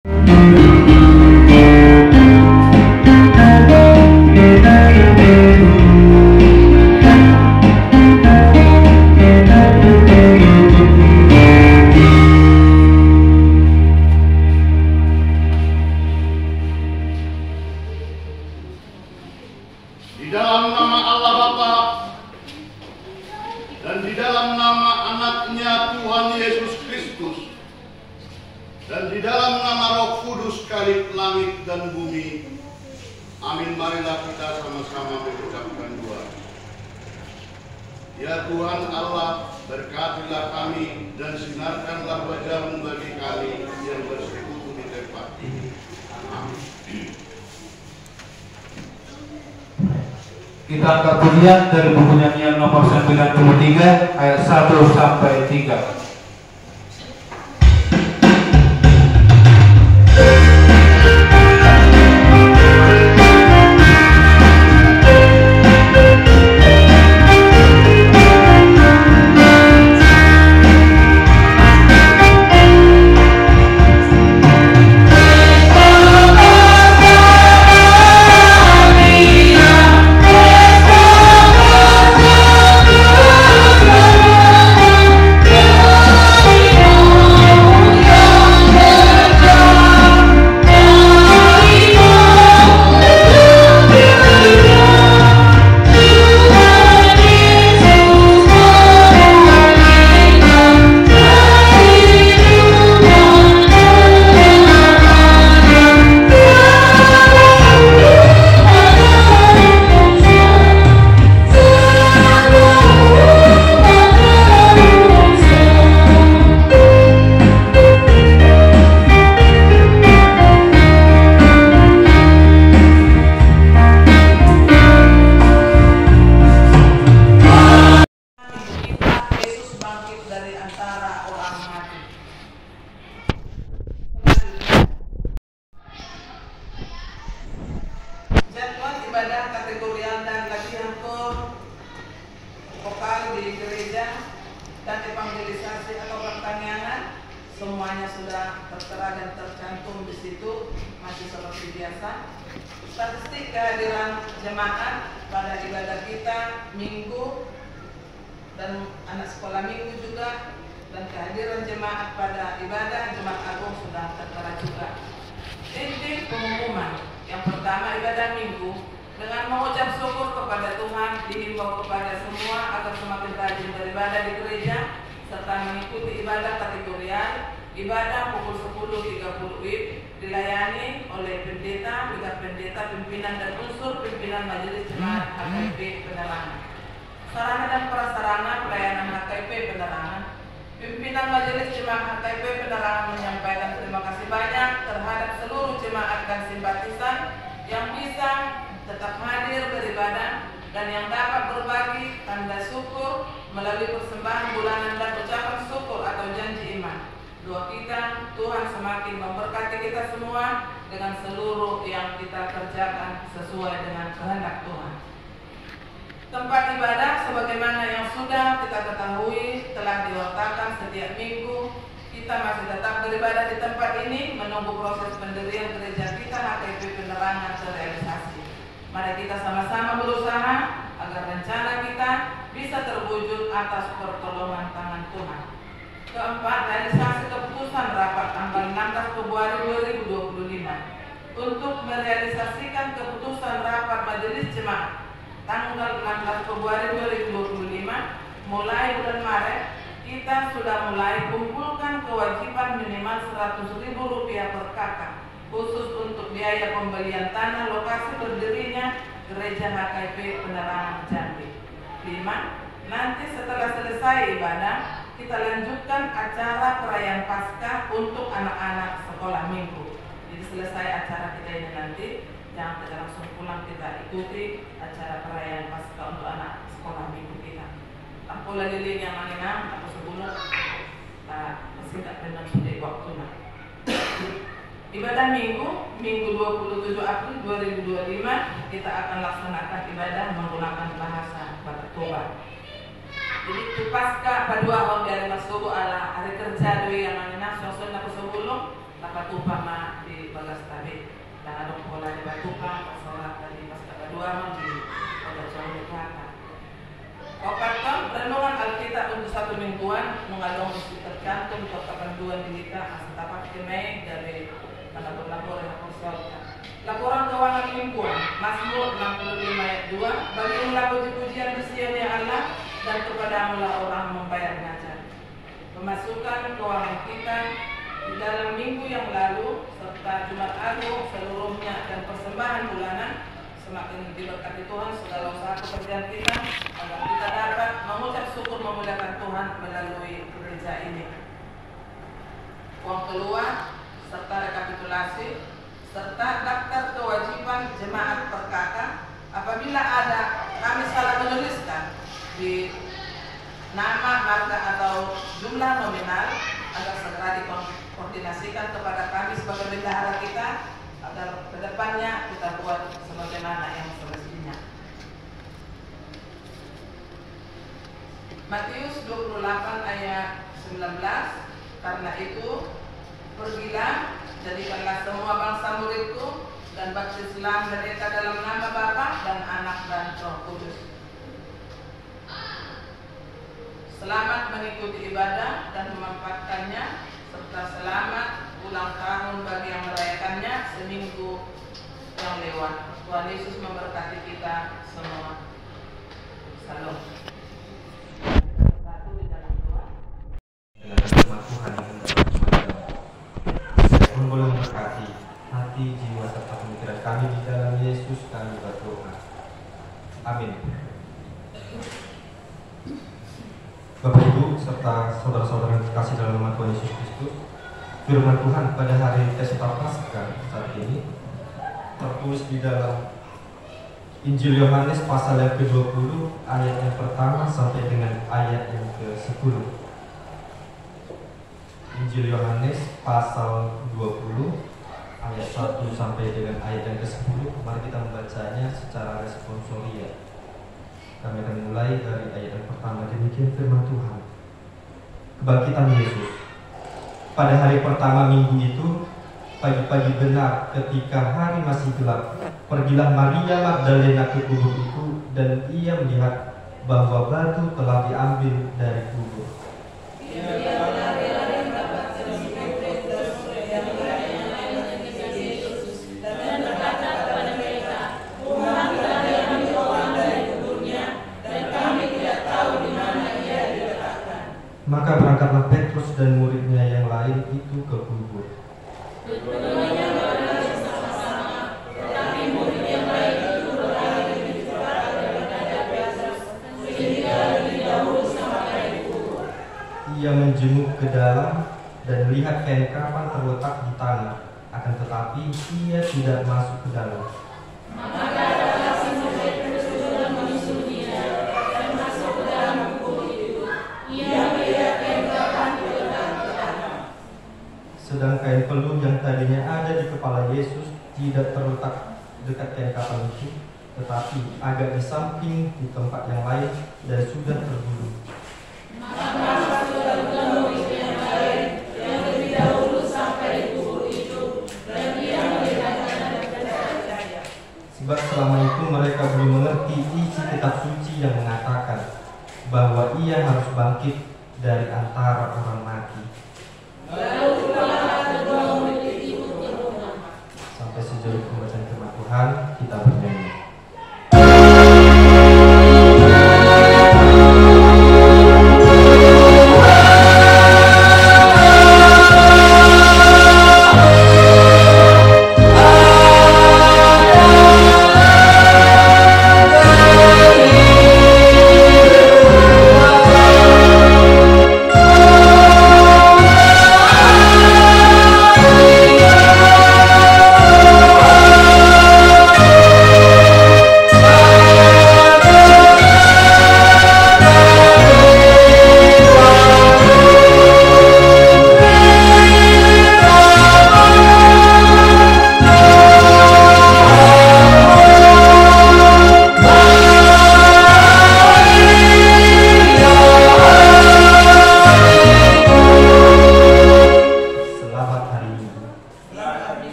Di dalam nama Allah Bapa dan di dalam nama anaknya Tuhan Yesus Kristus dan di dalam nama Roh Kudus Khalik langit dan bumi. Amin. Marilah kita sama-sama mengucapkan doa. Ya Tuhan Allah, berkatilah kami dan sinarkanlah wajah-Mu bagi kami yang bersekutu di tempat ini. Amin. Kita angkat pujian dari buku nyanyian nomor 93 ayat 1 sampai 3. Ibadah kategorial dan latihan kor vokal di gereja dan evangelisasi atau pertanianan semuanya sudah tertera dan tercantum di situ, masih seperti biasa. Statistik kehadiran jemaat pada ibadah kita minggu dan anak sekolah minggu juga, dan kehadiran jemaat pada ibadah Jumat Agung sudah tertera juga. Inti pengumuman yang pertama, ibadah minggu dengan mengucap syukur kepada Tuhan dihimbau kepada semua agar semakin rajin beribadah di gereja serta mengikuti ibadah kategorial. Ibadah pukul 10.30 WIB dilayani oleh pendeta, pendeta, pimpinan dan unsur pimpinan majelis jemaat HKIP Penerangan. Sarana dan prasarana pelayanan HKIP Penerangan. Pimpinan majelis jemaat HKIP Penerangan menyampaikan terima kasih banyak terhadap seluruh jemaat dan simpatisan yang bisa tetap hadir beribadah dan yang dapat berbagi tanda syukur melalui persembahan bulanan dan ucapan syukur atau janji iman. Doa kita, Tuhan semakin memberkati kita semua dengan seluruh yang kita kerjakan sesuai dengan kehendak Tuhan. Tempat ibadah sebagaimana yang sudah kita ketahui telah diwartakan setiap minggu. Kita masih tetap beribadah di tempat ini menunggu proses pendirian gereja kita HKIP Penerangan terrealisasi. Mari kita sama-sama berusaha agar rencana kita bisa terwujud atas pertolongan tangan Tuhan. Keempat, realisasi keputusan rapat tanggal 16 Februari 2025 untuk merealisasikan keputusan rapat majelis jemaat tanggal 16 Februari 2025 mulai bulan Maret. Kita sudah mulai kumpulkan kewajiban minimal Rp100.000 per kakak khusus untuk biaya pembelian tanah lokasi berdirinya gereja HKIP Penerangan Jambi. 5. Nanti setelah selesai ibadah kita lanjutkan acara perayaan Paskah untuk anak-anak sekolah minggu. Jadi selesai acara kita ini nanti jangan kita langsung pulang, kita ikuti acara perayaan Paskah untuk anak sekolah minggu kita. Aku lagi yang mana aku sebelum masih tak pernah sudah waktunya. Ibadah minggu 27 April 2025 kita akan laksanakan ibadah menggunakan bahasa Batak Toba. Jadi itu pasca pada 2 hari dari masuku ala hari kerja doi yang mana sosok aku sebelum dapat upama di balas tadi dan ada pola di batukan sholat tadi pas kedua di pada jauh di belakang. Operkan renungan Alkitab untuk satu mingguan mengandung mesti tercantum untuk kependuan di kita asal dapat kemai dari labor-labor yang konsultan. Laporan keuangan mingguan Mazmur 65 ayat 2, bagilah puji-pujian di Allah dan kepadamulah orang membayar ngajar. Pemasukan keuangan kita di dalam minggu yang lalu serta Jumat Agung seluruhnya dan persembahan bulanan semakin diberkati Tuhan segala usaha pekerjaan kita agar kita dapat mengucap syukur memuliakan Tuhan melalui gereja ini. Uang keluar serta rekapitulasi serta daftar kewajiban jemaat per kakak. Apabila ada kami salah menuliskan di nama, marga atau jumlah nominal agar segera dikoordinasikan kepada kami sebagai bendahara kita agar kedepannya kita buat sebagaimana yang semestinya. Matius 28 ayat 19, karena itu pergilah, jadikanlah semua bangsa muridku dan baptislah mereka dalam nama Bapa dan Anak dan Roh Kudus. Selamat mengikuti ibadah dan memanfaatkannya serta selamat ulang tahun bagi yang merayakannya seminggu yang lewat. Tuhan Yesus memberkati kita semua. Salam. Boleh memberkati hati, jiwa, serta pemikiran kami di dalam Yesus kami berdoa. Amin. Bapak Ibu serta saudara-saudara yang dikasih dalam nama Tuhan Yesus Kristus, firman Tuhan pada hari Pesta Paskah saat ini tertulis di dalam Injil Yohanes pasal yang ke-20 ayat yang pertama sampai dengan ayat yang ke-10. Injil Yohanes pasal 20 ayat 1 sampai dengan ayat yang ke-10. Mari kita membacanya secara responsoria. Kami akan mulai dari ayat yang pertama. Demikian firman Tuhan. Kebangkitan Yesus. Pada hari pertama minggu itu, pagi-pagi benar ketika hari masih gelap, pergilah Maria Magdalena ke kubur itu dan ia melihat bahwa batu telah diambil dari kubur. Maka berangkatlah Petrus dan muridnya yang lain itu ke kubur. Ia menjenguk ke dalam dan melihat kain kafan terletak di tanah, akan tetapi ia tidak masuk ke dalam. Sedang kain peluh yang tadinya ada di kepala Yesus tidak terletak dekat kain kafan itu, tetapi agak di samping di tempat yang lain dan sudah tergulung. Sebab selama itu mereka belum mengerti isi kitab suci yang mengatakan bahwa ia harus bangkit dari antara orang mati. Sampai sejauh pembacaan firman Tuhan, kita bernyanyi.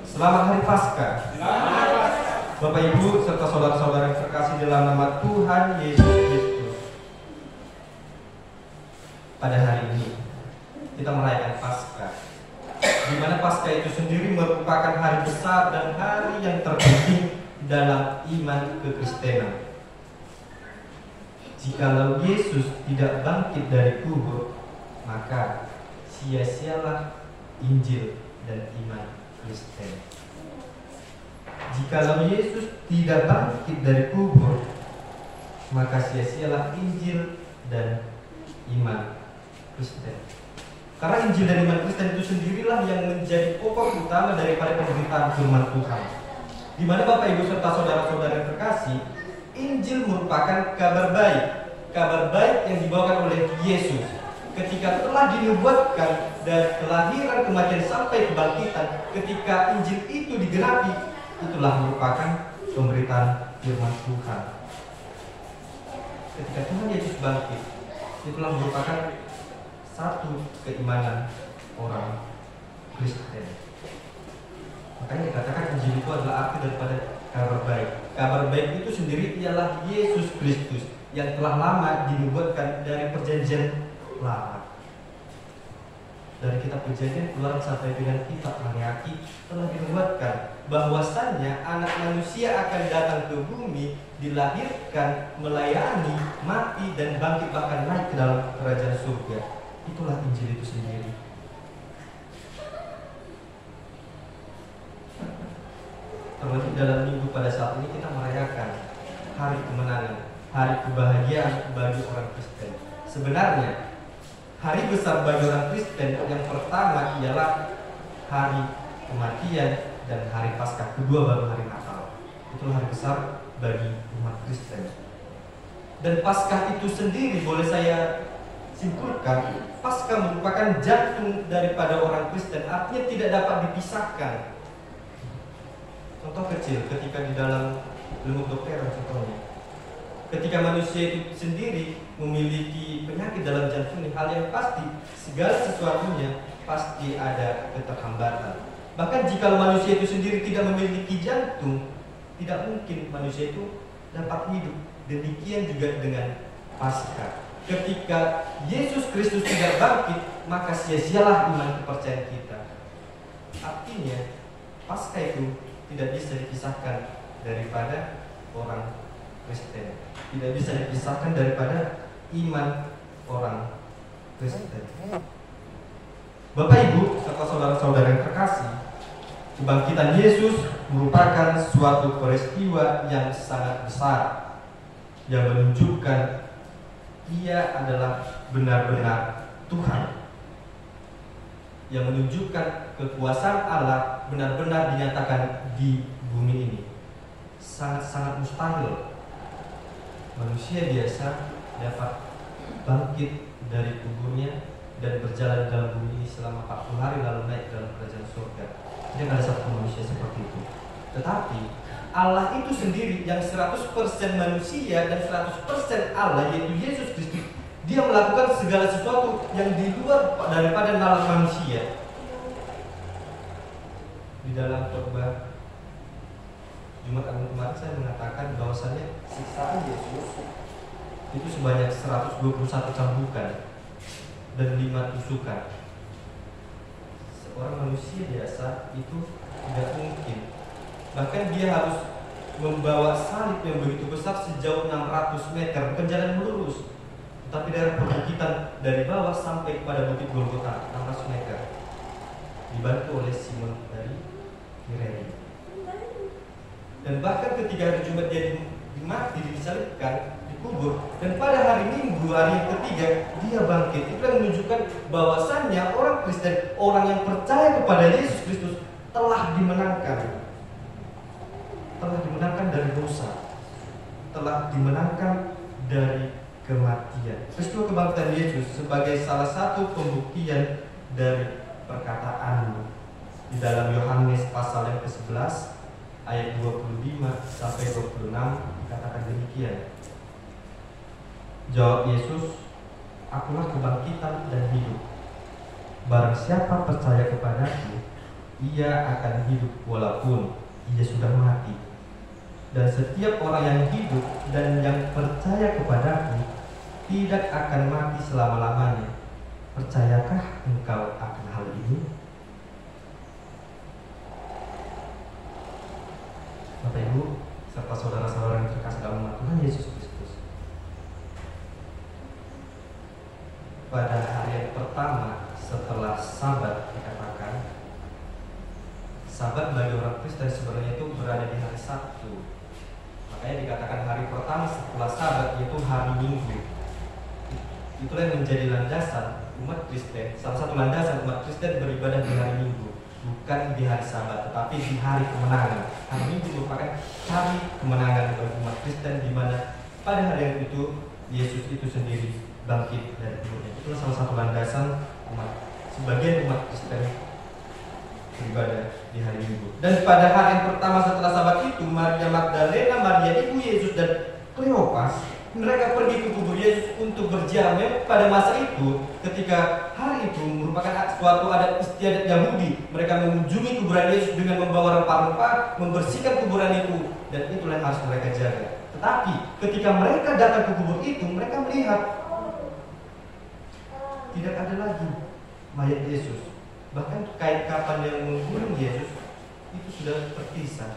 Selamat Hari Paskah. Bapak Ibu serta saudara-saudara yang terkasih dalam nama Tuhan Yesus Kristus. Pada hari ini kita merayakan Paskah, di mana Paskah itu sendiri merupakan hari besar dan hari yang terpenting dalam iman kekristenan. Jikalau Yesus tidak bangkit dari kubur, maka sia-sialah Injil dan iman Kristen. Jikalau Yesus tidak bangkit dari kubur, maka sia-sialah Injil dan iman Kristen. Karena Injil dan iman Kristen itu sendirilah yang menjadi pokok utama daripada pemberitaan firman Tuhan. Di mana Bapak Ibu serta saudara-saudara yang terkasih, Injil merupakan kabar baik yang dibawakan oleh Yesus. Ketika telah dinubuatkan dari kelahiran, kematian sampai kebangkitan, ketika Injil itu digenapi, itulah merupakan pemberitaan firman Tuhan. Ketika Tuhan Yesus bangkit, itulah merupakan satu keimanan orang Kristen. Makanya dikatakan Injil itu adalah arti daripada kabar baik. Kabar baik itu sendiri ialah Yesus Kristus yang telah lama dinubuatkan dari perjanjian lama. Dari kitab Perjanjian Keluaran sampai dengan kitab Maleakhi telah dinubuatkan bahwasannya anak manusia akan datang ke bumi, dilahirkan, melayani, mati dan bangkit bahkan naik ke dalam kerajaan surga. Itulah Injil itu sendiri. Terlebih dalam minggu pada saat ini kita merayakan hari kemenangan, hari kebahagiaan bagi orang Kristen. Sebenarnya hari besar bagi orang Kristen yang pertama ialah hari kematian dan hari Paskah, kedua baru hari Natal. Itulah hari besar bagi umat Kristen. Dan Paskah itu sendiri boleh saya simpulkan, Paskah merupakan jantung daripada orang Kristen, artinya tidak dapat dipisahkan. Contoh kecil, ketika di dalam ilmu kedokteran contohnya, ketika manusia itu sendiri memiliki penyakit dalam jantungnya, hal yang pasti segala sesuatunya pasti ada keterhambatan. Bahkan jika manusia itu sendiri tidak memiliki jantung, tidak mungkin manusia itu dapat hidup. Demikian juga dengan Paskah. Ketika Yesus Kristus tidak bangkit, maka sia-sialah iman kepercayaan kita. Artinya Paskah itu tidak bisa dipisahkan daripada orang Kristen, tidak bisa dipisahkan daripada iman orang Kristen. Bapak Ibu serta saudara-saudara yang terkasih, kebangkitan Yesus merupakan suatu peristiwa yang sangat besar yang menunjukkan Ia adalah benar-benar Tuhan, yang menunjukkan kekuasaan Allah benar-benar dinyatakan di bumi ini. Sangat-sangat mustahil manusia biasa dapat bangkit dari kuburnya dan berjalan dalam bumi ini selama 40 hari lalu naik dalam kerajaan surga. Tidak ada satu manusia seperti itu. Tetapi Allah itu sendiri yang 100% manusia dan 100% Allah, yaitu Yesus Kristus, Dia melakukan segala sesuatu yang di luar daripada nalar manusia. Di dalam khotbah Jumat Agung kemarin saya mengatakan bahwasannya siksaan Yesus itu sebanyak 121 cambukan dan 5 tusukan. Seorang manusia biasa itu tidak mungkin. Bahkan dia harus membawa salib yang begitu besar sejauh 600 meter, bukan jalan lurus, tapi dari perbukitan dari bawah sampai kepada bukit Golgota 600 meter, dibantu oleh Simon dari Kirene. Dan bahkan ketika hari Jumat dia mati, disalibkan, dikubur, dan pada hari Minggu, hari yang ketiga, dia bangkit. Itu yang menunjukkan bahwasannya orang Kristen, orang yang percaya kepada Yesus Kristus telah dimenangkan dari dosa, telah dimenangkan dari kematian. Peristiwa kebangkitan Yesus sebagai salah satu pembuktian dari perkataan di dalam Yohanes pasal yang ke-11 ayat 25 sampai 26 dikatakan demikian. Jawab Yesus, "Akulah kebangkitan dan hidup. Barang siapa percaya kepadaku, ia akan hidup walaupun ia sudah mati. Dan setiap orang yang hidup dan yang percaya kepadaku tidak akan mati selama-lamanya. Percayakah engkau akan hal ini? Bapak Ibu serta saudara-saudara yang terkasih dalam nama Tuhan Yesus Kristus, pada hari yang pertama setelah Sabat dikatakan, Sabat bagi orang Kristen sebenarnya itu berada di hari Sabtu. Makanya dikatakan hari pertama setelah Sabat yaitu hari Minggu. Itulah yang menjadi landasan umat Kristen. Salah satu landasan umat Kristen beribadah di hari Minggu, bukan di hari Sabat, tetapi di hari kemenangan. Hari Minggu merupakan hari kemenangan bagi umat Kristen, di mana pada hari yang itu Yesus itu sendiri bangkit dari kuburnya. Itulah salah satu landasan sebagian umat Kristen beribadah di hari Minggu. Dan pada hari yang pertama setelah Sabat itu, Maria Magdalena, Maria ibu Yesus, dan Kleopas, mereka pergi ke kubur Yesus untuk berjamin. Pada masa itu, ketika hari itu merupakan suatu adat istiadat Yahudi, mereka mengunjungi kuburan Yesus dengan membawa rempah-rempah, membersihkan kuburan itu, dan itulah yang harus mereka jaga. Tetapi ketika mereka datang ke kubur itu, mereka melihat tidak ada lagi mayat Yesus. Bahkan kain kafan yang menggulung Yesus itu sudah terpisah.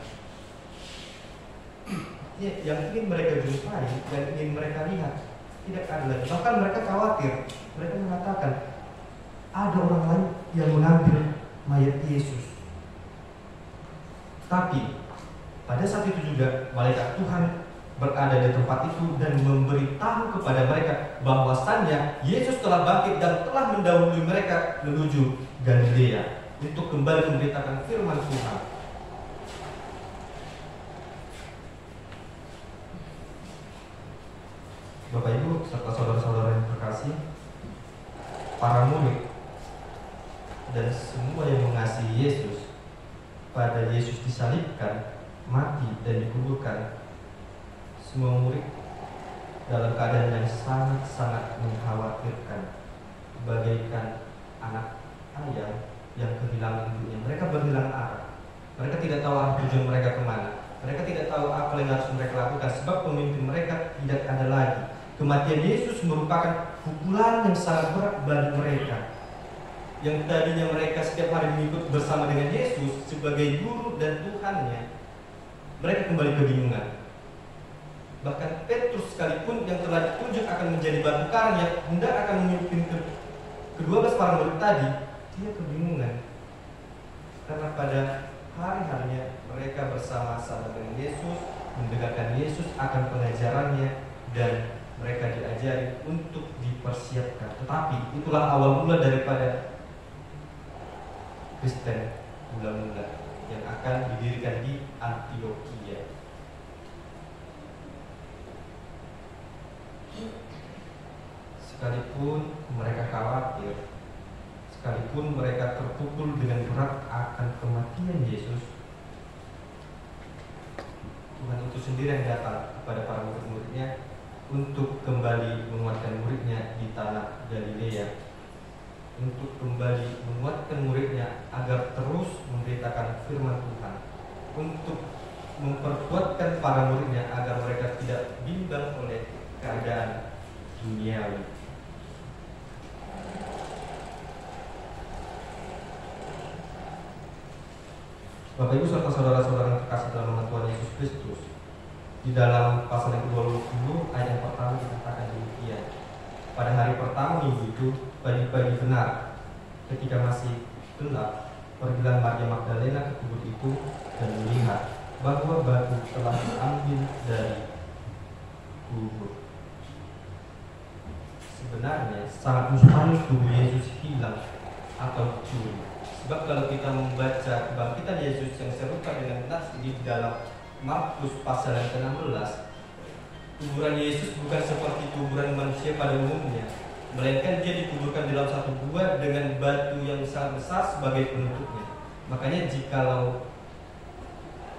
Yang ingin mereka jumpai, yang ingin mereka lihat tidak ada lagi. Bahkan mereka khawatir. Mereka mengatakan ada orang lain yang mengambil mayat Yesus. Tapi pada saat itu juga malaikat Tuhan berada di tempat itu dan memberitahu kepada mereka bahwasannya Yesus telah bangkit dan telah mendahului mereka menuju Galilea untuk kembali memberitakan firman Tuhan. Bapak Ibu serta saudara-saudara yang terkasih, para murid dan semua yang mengasihi Yesus, pada Yesus disalibkan, mati dan dikuburkan, semua murid dalam keadaan yang sangat-sangat mengkhawatirkan, bagaikan anak ayam yang kehilangan ibunya. Mereka berhilang arah. Mereka tidak tahu arah tujuan mereka kemana. Mereka tidak tahu apa yang harus mereka lakukan, sebab pemimpin mereka tidak ada lagi. Kematian Yesus merupakan pukulan yang sangat berat bagi mereka, yang tadinya mereka setiap hari mengikut bersama dengan Yesus sebagai guru dan Tuhannya. Mereka kembali kebingungan. Bahkan Petrus sekalipun yang telah ditunjuk akan menjadi batu karang yang hendak akan memimpin ke-12 para murid tadi, dia kebingungan. Karena pada hari-harinya mereka bersama-sama dengan Yesus, mendengarkan Yesus akan pengajarannya, dan mereka diajari untuk dipersiapkan. Tetapi itulah awal mula daripada Kristen mula-mula yang akan didirikan di Antioquia. Sekalipun mereka khawatir, sekalipun mereka terpukul dengan berat akan kematian Yesus, Tuhan itu sendiri yang datang kepada para murid-muridnya untuk kembali menguatkan muridnya di tanah Galilea, untuk kembali menguatkan muridnya agar terus memberitakan firman Tuhan, untuk memperkuatkan para muridnya agar mereka tidak bimbang oleh keadaan duniawi. Bapak Ibu serta saudara-saudara yang terkasih dalam nama Tuhan Yesus Kristus, di dalam pasal yang ke-20 ayat yang pertama dikatakan demikian. Pada hari pertama minggu itu, pagi-pagi benar, ketika masih gelap, pergilah Maria Magdalena ke kubur itu dan melihat bahwa batu telah diambil dari kubur. Sebenarnya sangat mustahil tubuh Yesus hilang atau dicuri. Sebab kalau kita membaca kebangkitan Yesus yang serupa dengan nas di dalam Markus pasal yang ke-16, kuburan Yesus bukan seperti kuburan manusia pada umumnya, melainkan dia dikuburkan dalam satu gua dengan batu yang sangat besar sebagai penutupnya. Makanya jikalau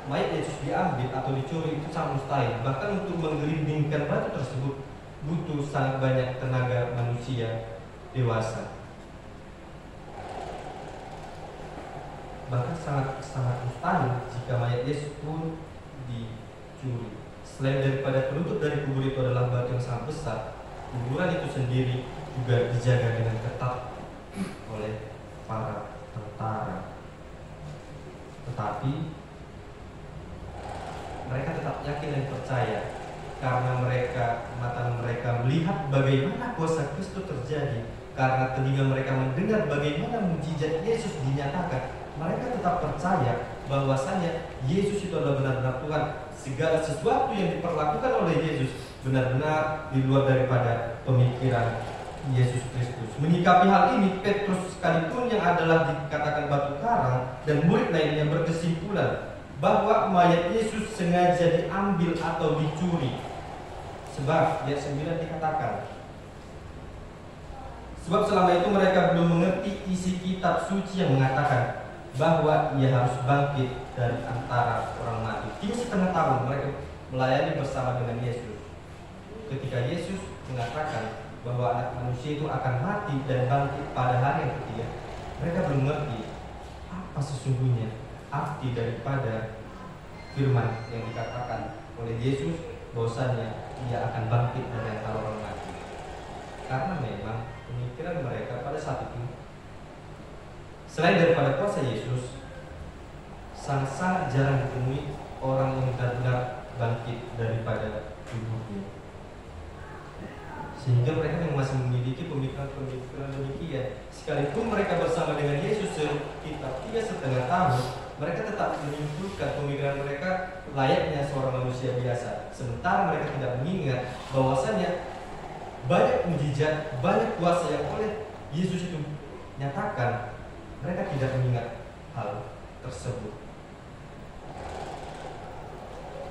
mayat Yesus diambil atau dicuri itu sangat mustahil. Bahkan untuk menggelindingkan batu tersebut butuh sangat banyak tenaga manusia dewasa. bahkan sangat mustahil jika mayat Yesus pun dicuri. Selain daripada penutup dari kubur itu adalah batu yang sangat besar, kuburan itu sendiri juga dijaga dengan ketat oleh para tentara. Tetapi mereka tetap yakin dan percaya karena mata mereka melihat bagaimana kuasa Kristus terjadi, karena telinga mereka mendengar bagaimana mukjizat Yesus dinyatakan. Mereka tetap percaya bahwasanya Yesus itu adalah benar-benar Tuhan. Segala sesuatu yang diperlakukan oleh Yesus benar-benar di luar daripada pemikiran Yesus Kristus. Menyikapi hal ini, Petrus sekalipun yang adalah dikatakan batu karang dan murid lainnya berkesimpulan bahwa mayat Yesus sengaja diambil atau dicuri. Sebab ayat 9 dikatakan, sebab selama itu mereka belum mengerti isi kitab suci yang mengatakan bahwa ia harus bangkit dari antara orang mati. 3,5 tahun mereka melayani bersama dengan Yesus. Ketika Yesus mengatakan bahwa anak manusia itu akan mati dan bangkit pada hari yang ketiga, mereka belum mengerti apa sesungguhnya arti daripada firman yang dikatakan oleh Yesus bahwasanya ia akan bangkit dari antara orang mati. Karena memang pemikiran mereka pada saat itu, selain daripada kuasa Yesus, sangat jarang ditemui orang yang benar-benar bangkit daripada tubuhnya. Sehingga mereka yang masih memiliki pemikiran demikian, sekalipun mereka bersama dengan Yesus sekitar 3,5 tahun, mereka tetap menyimpulkan pemikiran mereka layaknya seorang manusia biasa. Sementara mereka tidak mengingat bahwasanya banyak mujizat, banyak kuasa yang oleh Yesus itu nyatakan. Mereka tidak mengingat hal tersebut.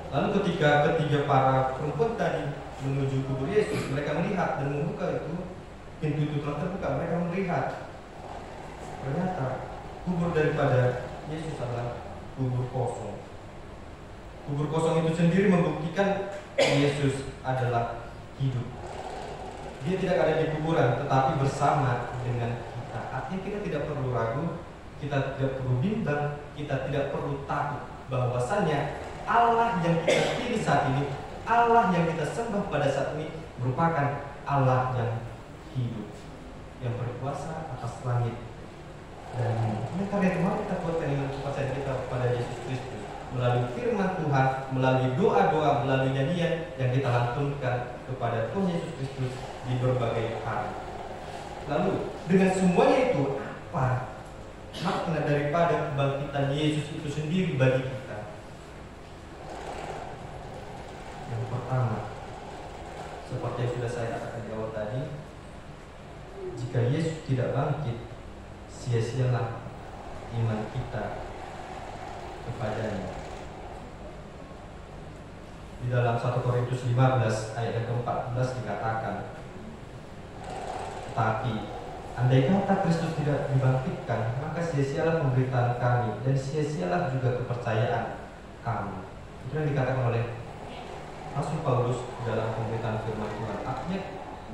Lalu ketika ketiga para perempuan tadi menuju kubur Yesus, mereka melihat dan membuka itu, pintu itu telah terbuka. Mereka melihat ternyata kubur daripada Yesus adalah kubur kosong. Kubur kosong itu sendiri membuktikan Yesus adalah hidup. Dia tidak ada di kuburan, tetapi bersama dengan kita. Artinya kita tidak perlu ragu, kita tidak perlu bimbang, kita tidak perlu takut bahwasanya Allah yang kita pilih saat ini, Allah yang kita sembah pada saat ini merupakan Allah yang hidup, yang berkuasa atas langit dan bumi. Oleh karena itu mari kita kuatkan iman kepercayaan kita kepada Yesus Kristus melalui firman Tuhan, melalui doa-doa, melalui nyanyian yang kita lantunkan kepada Tuhan Yesus Kristus di berbagai hari. Lalu dengan semuanya itu, apa makna daripada kebangkitan Yesus itu sendiri bagi kita? Yang pertama, seperti yang sudah saya katakan di awal tadi, jika Yesus tidak bangkit, sia-sialah iman kita kepadanya. Di dalam 1 Korintus 15 ayat yang ke-14 dikatakan, tetapi andai kata Kristus tidak dibangkitkan, maka sia-sialah pemberitaan kami dan sia-sialah juga kepercayaan kami. Itu yang dikatakan oleh Rasul Paulus dalam pemberitaan firman Tuhan. Artinya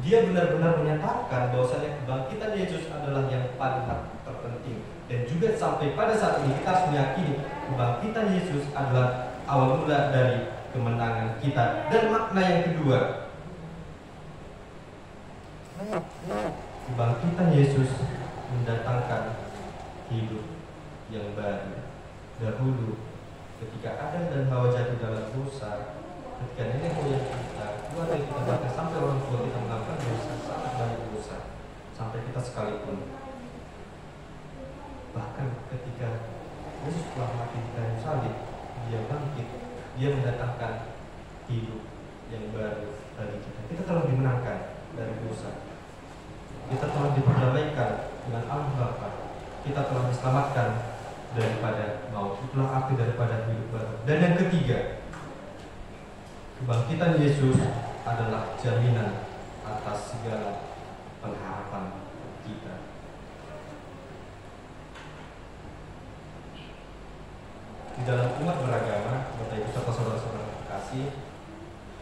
dia benar-benar menyatakan bahwasanya kebangkitan Yesus adalah yang paling terpenting. Dan juga sampai pada saat ini kita harus meyakini kebangkitan Yesus adalah awal mula dari kemenangan kita. Dan makna yang kedua, kebangkitan Yesus mendatangkan hidup yang baru. Dahulu ketika Adam dan Hawa jatuh dalam dosa, ketika nenek moyang kita, keluarga kita, bahkan sampai orang tua kita melakukan dosa, sangat banyak dosa, sampai kita sekalipun. Bahkan ketika Yesus telah mati di kayu salib, dia bangkit, dia mendatangkan hidup yang baru bagi kita. Kita telah dimenangkan dari dosa, kita telah diperdamaikan dengan Allah Bapa, kita telah diselamatkan daripada maut. Itulah arti daripada hidup baru. Dan yang ketiga, kebangkitan Yesus adalah jaminan atas segala pengharapan kita. Di dalam umat beragama, Bapak Ibu serta saudara-saudara kasih,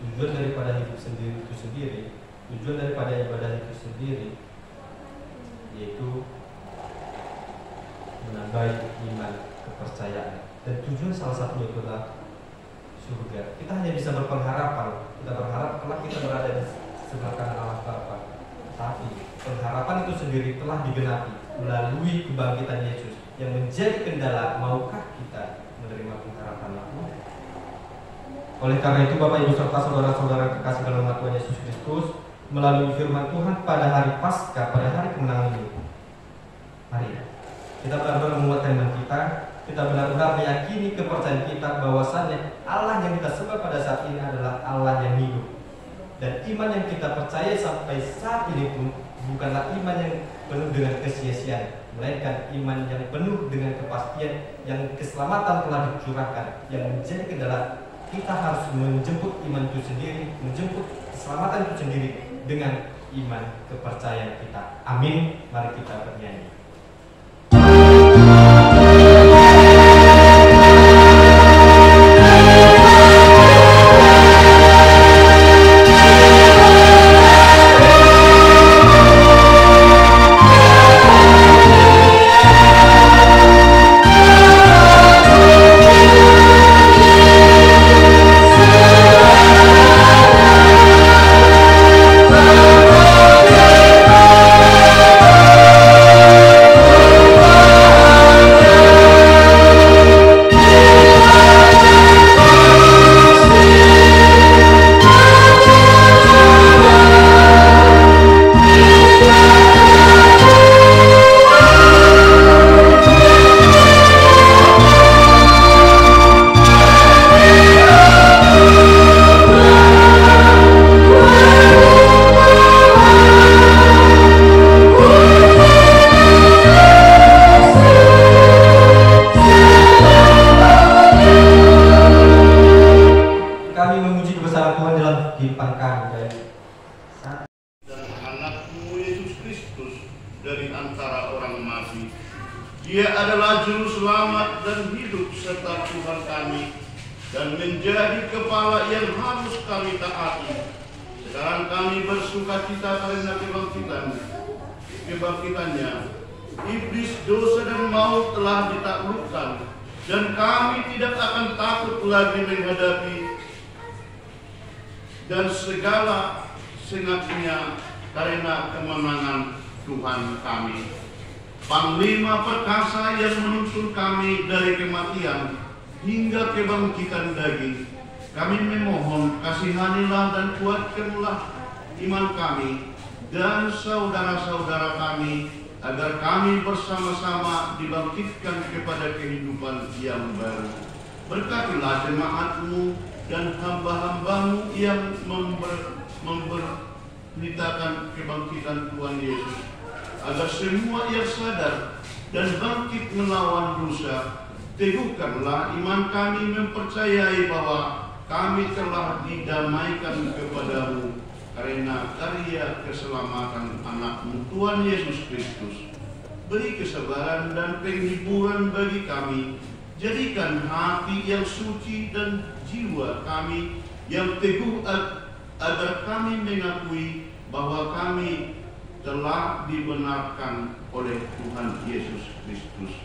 tujuan daripada hidup sendiri itu sendiri, tujuan daripada ibadah itu sendiri, yaitu menambahi iman kepercayaan. Dan tujuan salah satunya adalah surga. Kita hanya bisa berpengharapan. Kita berharap kelak kita berada di sebelah kanan Allah Bapa. Tapi pengharapan itu sendiri telah digenapi melalui kebangkitan Yesus yang menjadi kendala. Maukah kita menerima pengharapan itu? Oleh karena itu, Bapak Ibu serta saudara-saudara kekasih dalam nama Tuhan Yesus Kristus, melalui firman Tuhan pada hari Paskah, pada hari kemenangan ini, mari kita benar-benar menguatkan iman kita. Kita benar-benar meyakini kepercayaan kita bahwasannya Allah yang kita sembah pada saat ini adalah Allah yang hidup. Dan iman yang kita percaya sampai saat ini pun bukanlah iman yang penuh dengan kesia-siaan, melainkan iman yang penuh dengan kepastian yang keselamatan telah dicurahkan. Yang menjadi kendala, kita harus menjemput iman itu sendiri, menjemput keselamatan itu sendiri dengan iman kepercayaan kita. Amin. Mari kita bernyanyi. Iblis, dosa dan maut telah ditaklukkan, dan kami tidak akan takut lagi menghadapi dan segala sengatnya karena kemenangan Tuhan kami. Panglima perkasa yang menuntun kami dari kematian hingga kebangkitan daging, kami memohon kasihanilah dan kuatkanlah iman kami dan saudara-saudara kami, agar kami bersama-sama dibangkitkan kepada kehidupan yang baru. Berkatilah jemaat-Mu dan hamba-hamba-Mu yang memberitakan kebangkitan Tuhan Yesus, agar semua yang sadar dan bangkit melawan dosa. Teguhkanlah iman kami mempercayai bahwa kami telah didamaikan kepadamu karena karya keselamatan anak-Mu Tuhan Yesus Kristus. Beri kesabaran dan penghiburan bagi kami. Jadikan hati yang suci dan jiwa kami yang teguh agar kami mengakui bahwa kami telah dibenarkan oleh Tuhan Yesus Kristus.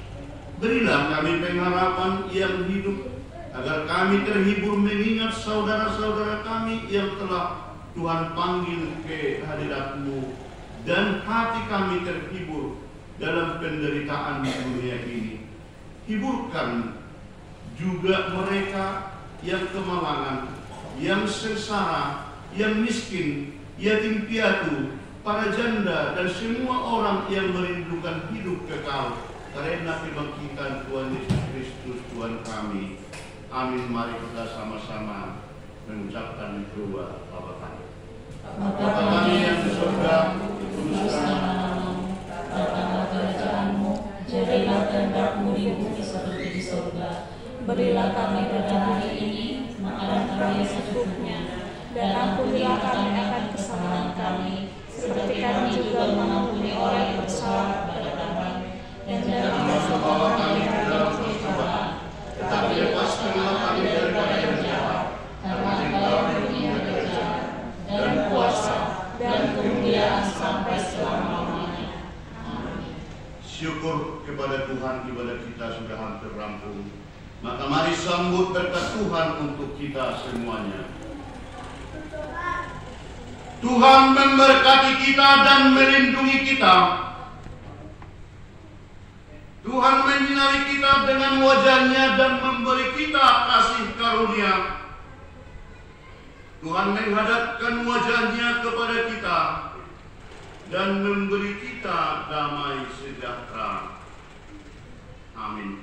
Berilah kami pengharapan yang hidup agar kami terhibur mengingat saudara-saudara kami yang telah Tuhan panggil ke hadirat-Mu, dan hati kami terhibur dalam penderitaan dunia ini. Hiburkan juga mereka yang kemalangan, yang sengsara, yang miskin, yatim piatu, para janda, dan semua orang yang merindukan hidup kekal karena kebangkitan Tuhan Yesus Kristus Tuhan kami. Amin. Mari kita sama-sama mengucapkan doa Bapa kami. Bapa kami yang di surga, kuduskanlah namamu, datanglah kerajaan-Mu, jadilah kehendak-Mu di bumi seperti di surga. Berilah kami pada hari ini makanan kami secukupnya, dan ampunilah kami akan kesalahan kami, seperti kami juga mengampuni orang yang bersalah kepada kami, dan jangan masukkan kami ke dalam pencobaan, tetapi lepaskanlah kami daripada yang jahat, karena Engkau dunia kerajaan dan kuasa dan kemuliaan sampai selama-lamanya. Amin. Syukur kepada kepada Tuhan, ibadah kita sudah hampir rampung. Maka mari sambut berkat Tuhan untuk kita semuanya. Tuhan memberkati kita dan melindungi kita. Tuhan menyinari kita dengan wajah-Nya dan memberi kita kasih karunia. Tuhan menghadapkan wajah-Nya kepada kita dan memberi kita damai sejahtera. Amin.